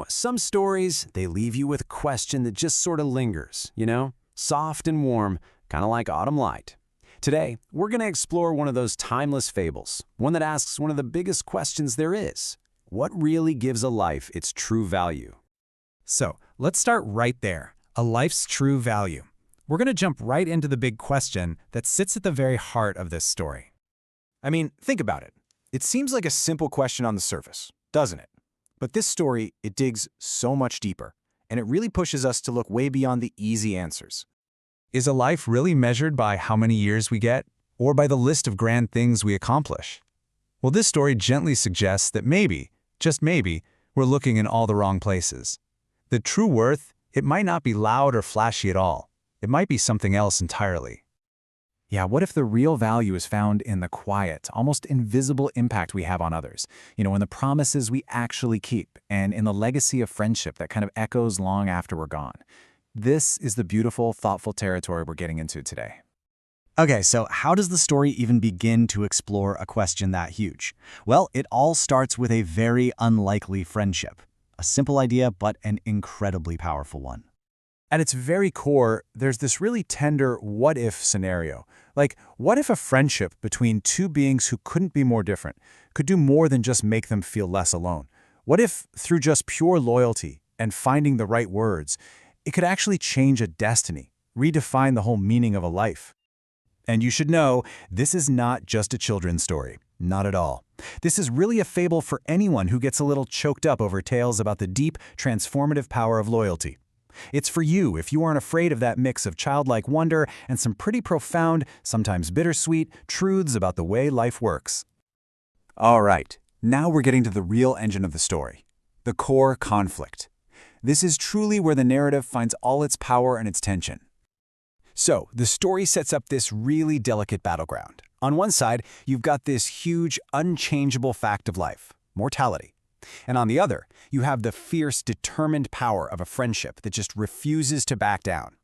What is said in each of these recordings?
Some stories, they leave you with a question that just sort of lingers, soft and warm, kind of like autumn light. Today, we're going to explore one of those timeless fables, one that asks one of the biggest questions there is. What really gives a life its true value? So, let's start right there. A life's true value. We're going to jump right into the big question that sits at the very heart of this story. I mean, think about it. It seems like a simple question on the surface, doesn't it? But this story, it digs so much deeper, and it really pushes us to look way beyond the easy answers. Is a life really measured by how many years we get, or by the list of grand things we accomplish? Well, this story gently suggests that maybe, just maybe, we're looking in all the wrong places. The true worth, it might not be loud or flashy at all. It might be something else entirely. Yeah, what if the real value is found in the quiet, almost invisible impact we have on others? In the promises we actually keep, and in the legacy of friendship that kind of echoes long after we're gone. This is the beautiful, thoughtful territory we're getting into today. Okay, so how does the story even begin to explore a question that huge? Well, it all starts with a very unlikely friendship. A simple idea, but an incredibly powerful one. At its very core, there's this really tender what-if scenario. Like, what if a friendship between two beings who couldn't be more different could do more than just make them feel less alone? What if, through just pure loyalty and finding the right words, it could actually change a destiny, redefine the whole meaning of a life? And you should know, this is not just a children's story. Not at all. This is really a fable for anyone who gets a little choked up over tales about the deep, transformative power of loyalty. It's for you if you aren't afraid of that mix of childlike wonder and some pretty profound, sometimes bittersweet, truths about the way life works. All right, now we're getting to the real engine of the story, the core conflict. This is truly where the narrative finds all its power and its tension. So, the story sets up this really delicate battleground. On one side, you've got this huge, unchangeable fact of life, mortality. And on the other, you have the fierce, determined power of a friendship that just refuses to back down.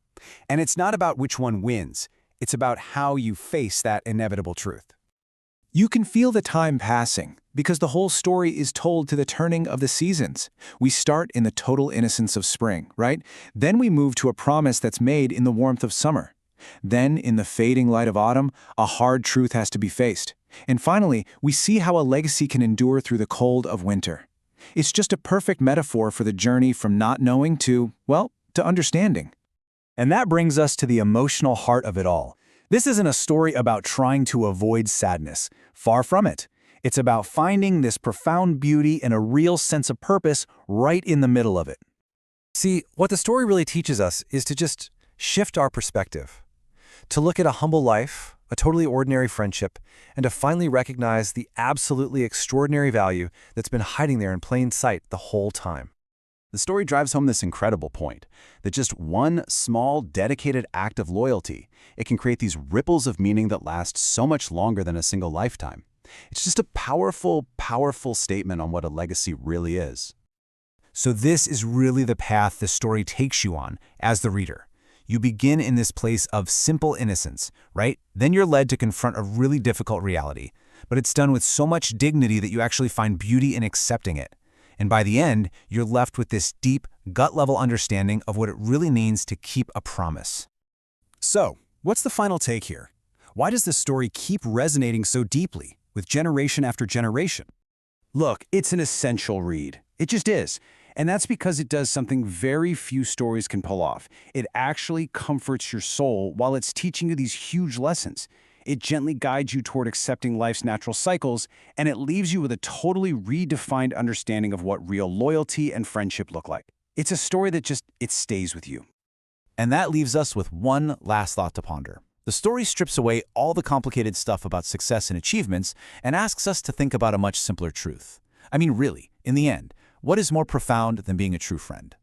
And it's not about which one wins, it's about how you face that inevitable truth. You can feel the time passing, because the whole story is told to the turning of the seasons. We start in the total innocence of spring, right? Then we move to a promise that's made in the warmth of summer. Then, in the fading light of autumn, a hard truth has to be faced. And finally, we see how a legacy can endure through the cold of winter. It's just a perfect metaphor for the journey from not knowing to understanding. And that brings us to the emotional heart of it all. This isn't a story about trying to avoid sadness. Far from it. It's about finding this profound beauty and a real sense of purpose right in the middle of it. See, what the story really teaches us is to just shift our perspective. To look at a humble life, a totally ordinary friendship, and to finally recognize the absolutely extraordinary value that's been hiding there in plain sight the whole time. The story drives home this incredible point, that just one small, dedicated act of loyalty, it can create these ripples of meaning that last so much longer than a single lifetime. It's just a powerful, powerful statement on what a legacy really is. So this is really the path the story takes you on as the reader. You begin in this place of simple innocence, right? Then you're led to confront a really difficult reality, but it's done with so much dignity that you actually find beauty in accepting it. And by the end, you're left with this deep, gut-level understanding of what it really means to keep a promise. So, what's the final take here? Why does this story keep resonating so deeply, with generation after generation? Look, it's an essential read. It just is. And that's because it does something very few stories can pull off. It actually comforts your soul while it's teaching you these huge lessons. It gently guides you toward accepting life's natural cycles, and it leaves you with a totally redefined understanding of what real loyalty and friendship look like. It's a story that it stays with you. And that leaves us with one last thought to ponder. The story strips away all the complicated stuff about success and achievements and asks us to think about a much simpler truth. I mean, really, in the end, what is more profound than being a true friend?